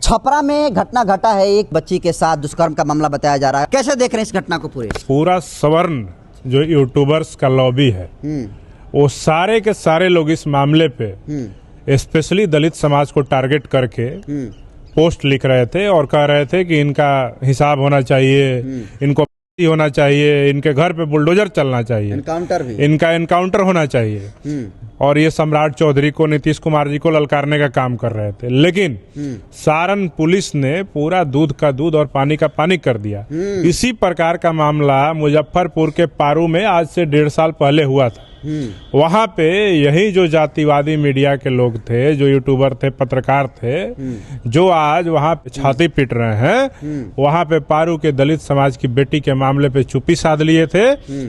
छपरा में घटना घटा है, एक बच्ची के साथ दुष्कर्म का मामला बताया जा रहा है। कैसे देख रहे हैं इस घटना को? पूरा सवर्ण जो यूट्यूबर्स का लॉबी है वो सारे के सारे लोग इस मामले पे स्पेशली दलित समाज को टारगेट करके पोस्ट लिख रहे थे और कह रहे थे कि इनका हिसाब होना चाहिए, इनको होना चाहिए, इनके घर पे बुलडोजर चलना चाहिए, इनका एनकाउंटर होना चाहिए। और ये सम्राट चौधरी को, नीतीश कुमार जी को ललकारने का काम कर रहे थे। लेकिन सारण पुलिस ने पूरा दूध का दूध और पानी का पानी कर दिया। इसी प्रकार का मामला मुजफ्फरपुर के पारू में आज से 1.5 साल पहले हुआ था। वहां पे यही जो जातिवादी मीडिया के लोग थे, जो यूट्यूबर थे, पत्रकार थे, जो आज वहां पे छाती पीट रहे हैं, वहां पे पारू के दलित समाज की बेटी के मामले पे चुप्पी साध लिए थे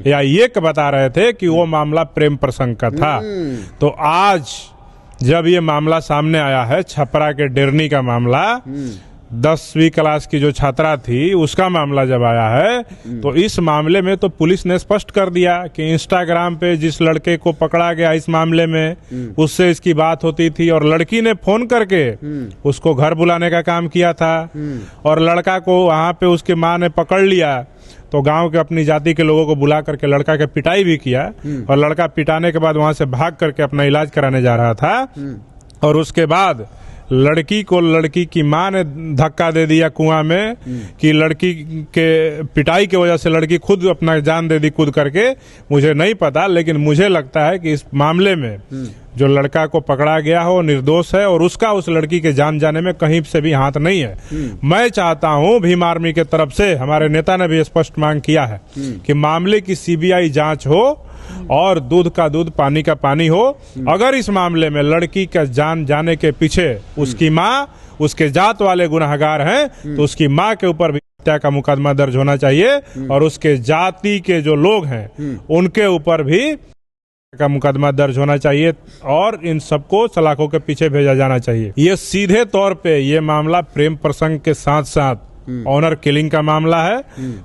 या ये बता रहे थे कि वो मामला प्रेम प्रसंग का था। तो आज जब ये मामला सामने आया है, छपरा के डेरनी का मामला, 10वीं क्लास की जो छात्रा थी उसका मामला जब आया है, तो इस मामले में तो पुलिस ने स्पष्ट कर दिया कि इंस्टाग्राम पे जिस लड़के को पकड़ा गया इस मामले में, उससे इसकी बात होती थी और लड़की ने फोन करके उसको घर बुलाने का काम किया था और लड़का को वहां पे उसकी माँ ने पकड़ लिया तो गांव के अपनी जाति के लोगों को बुला करके लड़का के पिटाई भी किया और लड़का पिटाने के बाद वहां से भाग करके अपना इलाज कराने जा रहा था और उसके बाद लड़की को लड़की की मां ने धक्का दे दिया कुआं में कि लड़की के पिटाई की वजह से लड़की खुद अपना जान दे दी कूद करके। मुझे नहीं पता, लेकिन मुझे लगता है कि इस मामले में जो लड़का को पकड़ा गया हो निर्दोष है और उसका उस लड़की के जान जाने में कहीं से भी हाथ नहीं है। मैं चाहता हूं, भीम आर्मी के तरफ से हमारे नेता ने भी स्पष्ट मांग किया है कि मामले की सीबीआई जांच हो और दूध का दूध पानी का पानी हो। अगर इस मामले में लड़की का जान जाने के पीछे उसकी माँ, उसके जात वाले गुनहगार हैं, तो उसकी माँ के ऊपर भी हत्या का मुकदमा दर्ज होना चाहिए और उसके जाति के जो लोग हैं उनके ऊपर भी का मुकदमा दर्ज होना चाहिए और इन सबको सलाखों के पीछे भेजा जाना चाहिए। ये सीधे तौर पे ये मामला प्रेम प्रसंग के साथ साथ ऑनर किलिंग का मामला है।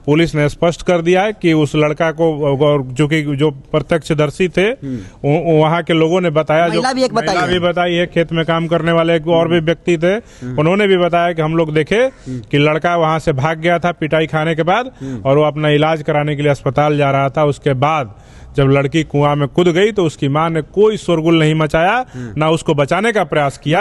पुलिस ने स्पष्ट कर दिया है कि उस लड़का को, जो प्रत्यक्षदर्शी थे, वहां के लोगों ने बताया, जो महिला भी बताई है, खेत में काम करने वाले एक और भी व्यक्ति थे, उन्होंने भी बताया कि हम लोग देखे कि लड़का वहां से भाग गया था पिटाई खाने के बाद और वो अपना इलाज कराने के लिए अस्पताल जा रहा था। उसके बाद जब लड़की कुआं में कूद गई तो उसकी मां ने कोई शोरगुल नहीं मचाया, ना उसको बचाने का प्रयास किया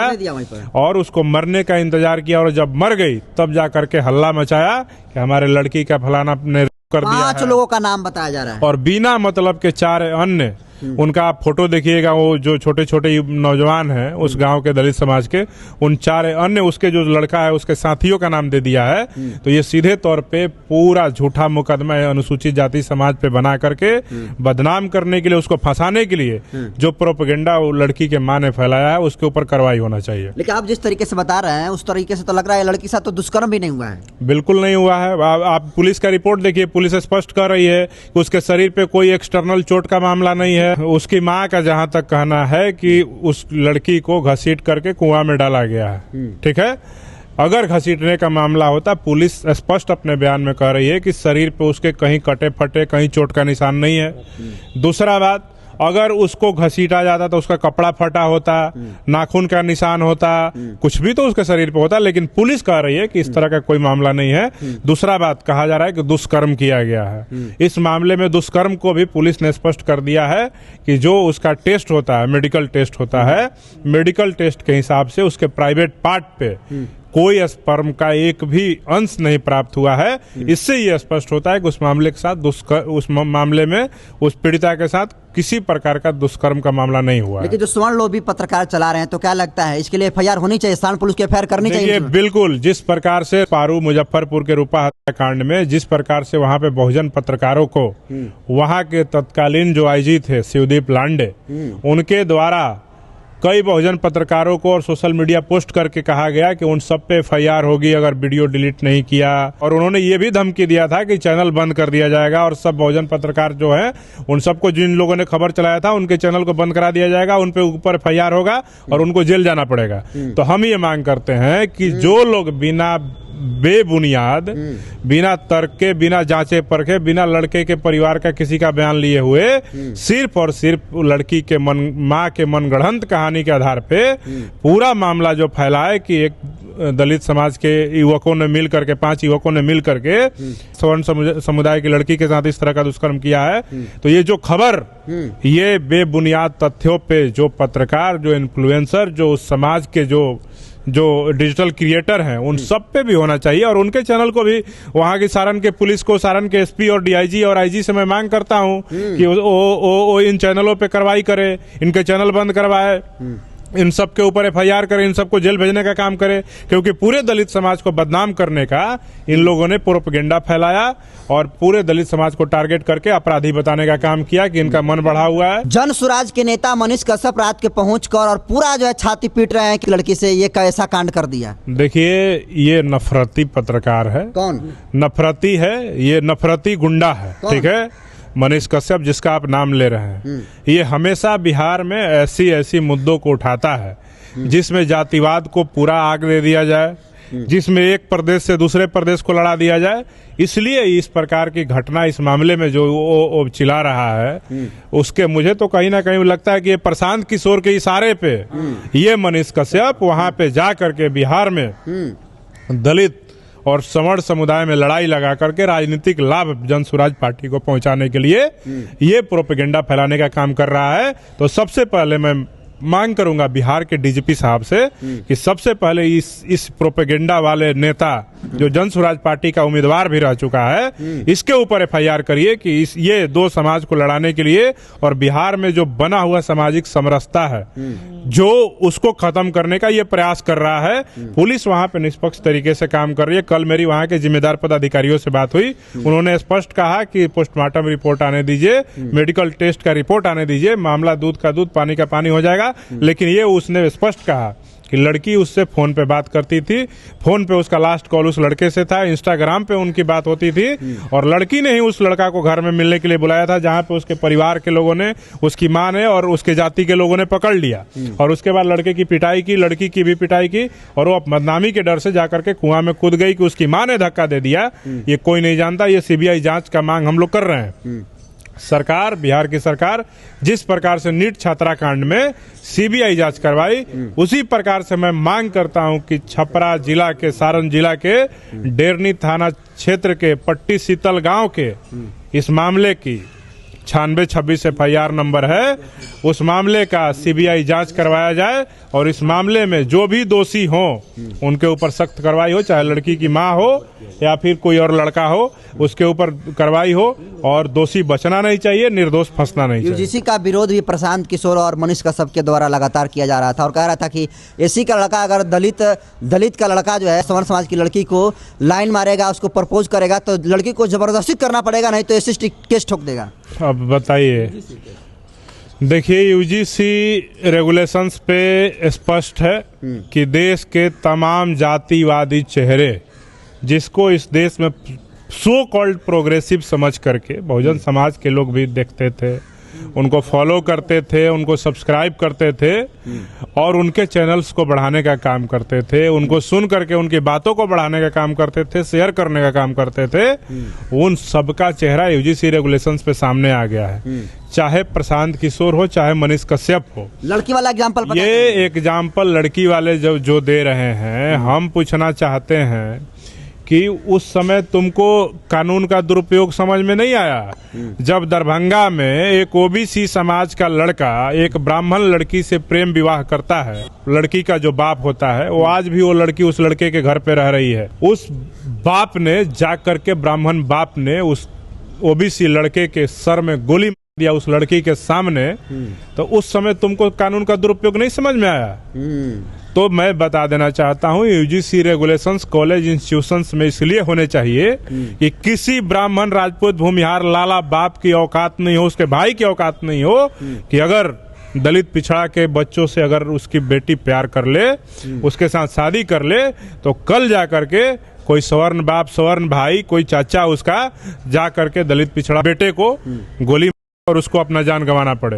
और उसको मरने का इंतजार किया और जब मर गई तब जा करके हल्ला मचाया कि हमारे लड़की का फलाना ने कर दिया है। 5 लोगों का नाम बताया जा रहा है और बिना मतलब के 4 अन्य, उनका आप फोटो देखिएगा, वो जो छोटे छोटे नौजवान हैं उस गांव के दलित समाज के, उन 4 अन्य उसके जो लड़का है उसके साथियों का नाम दे दिया है। तो ये सीधे तौर पे पूरा झूठा मुकदमा है अनुसूचित जाति समाज पे बना करके बदनाम करने के लिए, उसको फंसाने के लिए जो प्रोपेगेंडा वो लड़की के मां ने फैलाया है उसके ऊपर कार्रवाई होना चाहिए। लेकिन आप जिस तरीके से बता रहे हैं उस तरीके से तो लग रहा है लड़की के साथ तो दुष्कर्म भी नहीं हुआ है। बिल्कुल नहीं हुआ है। आप पुलिस का रिपोर्ट देखिए, पुलिस स्पष्ट कर रही है कि उसके शरीर पे कोई एक्सटर्नल चोट का मामला नहीं है। उसकी मां का जहां तक कहना है कि उस लड़की को घसीट करके कुआं में डाला गया है। ठीक है, अगर घसीटने का मामला होता, पुलिस स्पष्ट अपने बयान में कह रही है कि शरीर पे उसके कहीं कटे फटे, कहीं चोट का निशान नहीं है। दूसरा बात, अगर उसको घसीटा जाता तो उसका कपड़ा फटा होता, नाखून का निशान होता, कुछ भी तो उसके शरीर पे होता, लेकिन पुलिस कह रही है कि इस तरह का कोई मामला नहीं है। दूसरा बात, कहा जा रहा है कि दुष्कर्म किया गया है। इस मामले में दुष्कर्म को भी पुलिस ने स्पष्ट कर दिया है कि जो उसका टेस्ट होता है, मेडिकल टेस्ट होता है, मेडिकल टेस्ट के हिसाब से उसके प्राइवेट पार्ट पे कोई स्पर्म का एक भी अंश नहीं प्राप्त हुआ है। इससे ये स्पष्ट होता है कि उस मामले के साथ उस मामले में उस पीड़िता के साथ किसी प्रकार का दुष्कर्म का मामला नहीं हुआ। लेकिन जो स्वर्ण लोभी पत्रकार चला रहे हैं, तो क्या लगता है इसके लिए FIR होनी चाहिए, सारण पुलिस की FIR करनी चाहिए? बिल्कुल, जिस प्रकार से पारू मुजफ्फरपुर के रूपा हत्याकांड में जिस प्रकार से वहां पे बहुजन पत्रकारों को वहां के तत्कालीन जो IG थे शिवदीप लांडे, उनके द्वारा कई बहुजन पत्रकारों को और सोशल मीडिया पोस्ट करके कहा गया कि उन सब पे FIR होगी अगर वीडियो डिलीट नहीं किया, और उन्होंने ये भी धमकी दिया था कि चैनल बंद कर दिया जाएगा और सब बहुजन पत्रकार जो है उन सबको, जिन लोगों ने खबर चलाया था, उनके चैनल को बंद करा दिया जाएगा, उन पे ऊपर FIR होगा और उनको जेल जाना पड़ेगा। तो हम ये मांग करते हैं कि जो लोग बिना बेबुनियाद, बिना तर्क के, बिना जांचे परखे, बिना लड़के के परिवार का किसी का बयान लिए हुए सिर्फ और सिर्फ लड़की के मां के मनगढ़ंत कहानी के आधार पे पूरा मामला जो फैलाए कि एक दलित समाज के युवकों ने मिल करके 5 युवकों ने मिल करके सवर्ण समुदाय की लड़की के साथ इस तरह का दुष्कर्म किया है, तो ये जो खबर ये बेबुनियाद तथ्यों पे जो पत्रकार, जो इन्फ्लुएंसर, जो उस समाज के जो डिजिटल क्रिएटर हैं उन सब पे भी होना चाहिए, और उनके चैनल को भी, वहां की सारण के पुलिस को, सारण के एसपी और डीआईजी और आईजी से मैं मांग करता हूं कि वो इन चैनलों पे कार्रवाई करे, इनके चैनल बंद करवाए, इन सब के ऊपर एफआईआर करे, इन सबको जेल भेजने का काम करे, क्योंकि पूरे दलित समाज को बदनाम करने का इन लोगों ने प्रोपेगेंडा फैलाया और पूरे दलित समाज को टारगेट करके अपराधी बताने का काम किया कि इनका मन बढ़ा हुआ है। जन सुराज के नेता मनीष कश्यप रात के पहुंचकर और पूरा जो है छाती पीट रहे हैं कि लड़की से ये कैसा कांड कर दिया। देखिए, ये नफरती पत्रकार है। कौन नफरती है? ये नफरती गुंडा है, ठीक है, मनीष कश्यप जिसका आप नाम ले रहे हैं। ये हमेशा बिहार में ऐसी मुद्दों को उठाता है जिसमें जातिवाद को पूरा आग दे दिया जाए, जिसमें एक प्रदेश से दूसरे प्रदेश को लड़ा दिया जाए। इसलिए इस प्रकार की घटना, इस मामले में जो वो चिल्ला रहा है, उसके मुझे तो कहीं ना कहीं लगता है कि ये प्रशांत किशोर के इशारे पे ये मनीष कश्यप वहां पे जा करके बिहार में दलित और सवर्ण समुदाय में लड़ाई लगा करके राजनीतिक लाभ जन सुराज पार्टी को पहुंचाने के लिए ये प्रोपेगेंडा फैलाने का काम कर रहा है। तो सबसे पहले मैं मांग करूंगा बिहार के डीजीपी साहब से कि सबसे पहले इस प्रोपेगेंडा वाले नेता जो जन सुराज पार्टी का उम्मीदवार भी रह चुका है, इसके ऊपर एफआईआर करिए कि ये दो समाज को लड़ाने के लिए और बिहार में जो बना हुआ सामाजिक समरसता है जो उसको खत्म करने का ये प्रयास कर रहा है। पुलिस वहां पे निष्पक्ष तरीके से काम कर रही है। कल मेरी वहां के जिम्मेदार पदाधिकारियों से बात हुई, उन्होंने स्पष्ट कहा कि पोस्टमार्टम रिपोर्ट आने दीजिए, मेडिकल टेस्ट का रिपोर्ट आने दीजिए, मामला दूध का दूध पानी का पानी हो जाएगा। लेकिन ये उसने स्पष्ट कहा कि लड़की उससे फोन पे बात करती थी, फोन पे उसका लास्ट कॉल उस लड़के से था, इंस्टाग्राम पे उनकी बात होती थी, और लड़की ने ही उस लड़का को घर में मिलने के लिए बुलाया था, जहां पे उसके परिवार के लोगों ने, उसकी मां ने और उसके जाति के लोगों ने पकड़ लिया, और उसके बाद लड़के की पिटाई की, लड़की की भी पिटाई की, और वो बदनामी के डर से जाकर के कुआं में कूद गई कि उसकी मां ने धक्का दे दिया। ये कोई नहीं जानता। ये सीबीआई जांच का मांग हम लोग कर रहे हैं। सरकार, बिहार की सरकार जिस प्रकार से नीट छात्रा कांड में सीबीआई जांच करवाई, उसी प्रकार से मैं मांग करता हूं कि छपरा जिला के, सारण जिला के डेरनी थाना क्षेत्र के पट्टी शीतल गांव के इस मामले की 9626 एफआईआर नंबर है, उस मामले का सीबीआई जांच करवाया जाए और इस मामले में जो भी दोषी हो उनके ऊपर सख्त कार्रवाई हो, चाहे लड़की की मां हो या फिर कोई और लड़का हो, उसके ऊपर कार्रवाई हो, और दोषी बचना नहीं चाहिए, निर्दोष फंसना नहीं चाहिए। यूजीसी का विरोध भी प्रशांत किशोर और मनीष कश्यप के द्वारा लगातार किया जा रहा था और कह रहा था कि एसी का लड़का अगर दलित का लड़का जो है सवर्ण समाज की लड़की को लाइन मारेगा, उसको प्रपोज करेगा, तो लड़की को जबरदस्ती करना पड़ेगा, नहीं तो एसी केस ठोक देगा। अब बताइए, देखिए, यूजीसी रेगुलेशंस पे स्पष्ट है कि देश के तमाम जातिवादी चेहरे जिसको इस देश में सो कॉल्ड प्रोग्रेसिव समझ करके बहुजन समाज के लोग भी देखते थे, उनको फॉलो करते थे, उनको सब्सक्राइब करते थे और उनके चैनल्स को बढ़ाने का काम करते थे, उनको सुन करके उनकी बातों को बढ़ाने का काम करते थे, शेयर करने का काम करते थे, उन सबका चेहरा यूजीसी रेगुलेशंस पे सामने आ गया है। चाहे प्रशांत किशोर हो, चाहे मनीष कश्यप हो। लड़की वाला एग्जाम्पल, ये एग्जाम्पल लड़की वाले जो दे रहे हैं, हम पूछना चाहते हैं कि उस समय तुमको कानून का दुरुपयोग समझ में नहीं आया जब दरभंगा में एक ओबीसी समाज का लड़का एक ब्राह्मण लड़की से प्रेम विवाह करता है। लड़की का जो बाप होता है वो आज भी वो लड़की उस लड़के के घर पे रह रही है। उस बाप ने जा करके, ब्राह्मण बाप ने उस ओबीसी लड़के के सर में गोली मार दिया उस लड़की के सामने। तो उस समय तुमको कानून का दुरुपयोग नहीं समझ में आया। तो मैं बता देना चाहता हूं, यूजीसी रेगुलेशंस कॉलेज इंस्टीट्यूशंस में इसलिए होने चाहिए कि किसी ब्राह्मण राजपूत भूमिहार लाला बाप की औकात नहीं हो, उसके भाई की औकात नहीं हो कि अगर दलित पिछड़ा के बच्चों से अगर उसकी बेटी प्यार कर ले, उसके साथ शादी कर ले, तो कल जा करके कोई सवर्ण बाप, सवर्ण भाई, कोई चाचा उसका जा करके दलित पिछड़ा बेटे को गोली और उसको अपना जान गंवाना पड़े।